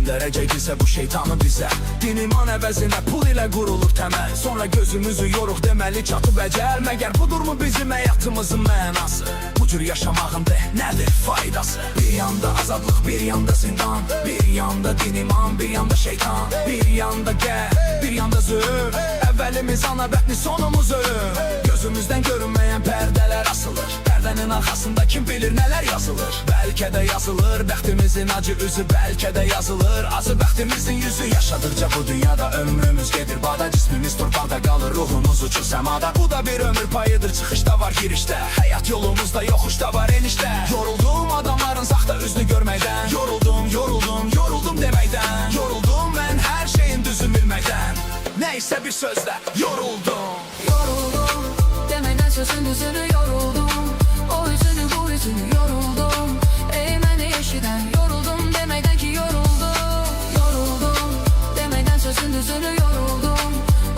gönderəcək bu şeytanı bizə. Din iman əvəzinə pul ilə qurulur təməl. Sonra gözümüzü yoruq deməli çatıb əcəl. Məgər budurmu bizim həyatımızın mənası? Bu cür yaşamağın nədir faydası? Bir yanda azadlıq, bir yanda zindan, bir yanda din iman, bir yanda şeytan, bir yanda gəl, bir yanda zülm. Əvvəlimiz ana bətni, sonumuz ölüm. Gözümüzdən görünməyən pərdələr asılır. Pərdənin arxasında kim bilir nələr yazılır. Bəlkə də yazılır bəxtimizin acı üzü, bəlkə də yazılır acı bəxtimizin yüzü. Yaşadıkca bu dünyada ömrümüz gedir bada, cismimiz torpaqda qalır, ruhumuz uçur səmada. Bu da bir ömür payıdır, çıxışda var girişdə. Həyat yolumuzda yoxuşda var enişdə. Yoruldum adamların saxta üzünü görməkdən. Yoruldum deməkdən. Yoruldum mən hər şeyin düzü bilməkdən. Nəysə bir sözlə yoruldum. Yoruldum demeden sözün düzünü yoruldum. O üzünü bu üzünü yoruldum. Eğmeni eşiden yoruldum demeden ki yoruldum. Yoruldum demeden sözün düzünü yoruldum.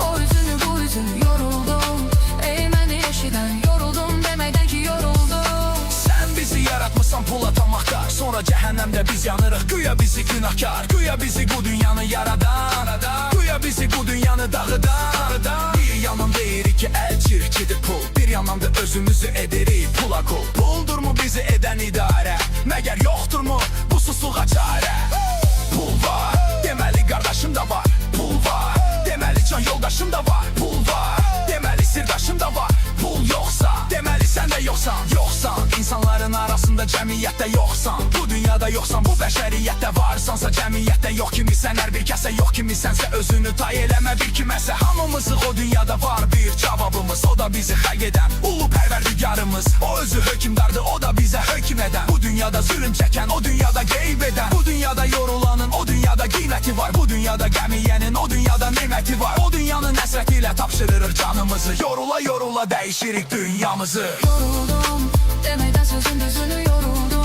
O üzünü bu üzünü yoruldum. Eğmeni eşiden yoruldum demeden ki yoruldum. Sen bizi yaratmışsan pul atamakta, sonra cehennemde biz yanırıq. Güya bizi günahkar, güya bizi bu dünyanı yaradan, güya bizi bu dünyanı dağıdan. Bir yandan deyirik ki el çirkidir pul, bir yandan da özümüzü edirik pula kul. Puldur mu bizi eden idare? Məgər yoxdur mu bu susluğa çare? Pul var, deməli qardaşım da var. Pul var, deməli can yoldaşım da var. Pul var, deməli sirdaşım da var. Pul yoxsa, deməli sən də yoxsan. İnsanların arasında cəmiyyətdə yoxsan. Bu dünyada yoxsan, bu bəşəriyyətdə varsansa. Cəmiyyətdə yox kimisən, hər bir kəsə yox kimisənsə. Özünü tay eləmə bir kiməsə. Hamımızıq o dünyada var bir cavabımız. O da bizi xəlq edən ulu pərverdigarımız. O özü hökümdardır, o da bizə hökm edən. Bu dünyada zülüm çəkən, o dünyada qeyb edən. Bu dünyada yorulanın, o dünyada qiyməti var. Bu dünyada qəm yeyənin, o dünyada neməti var. O dünyanın həsrəti ilə tapşırırıq canımızı. Yorula yorula dəyişirik dünyamızı. Yoruldum demeden sözün düzünü yoruldum.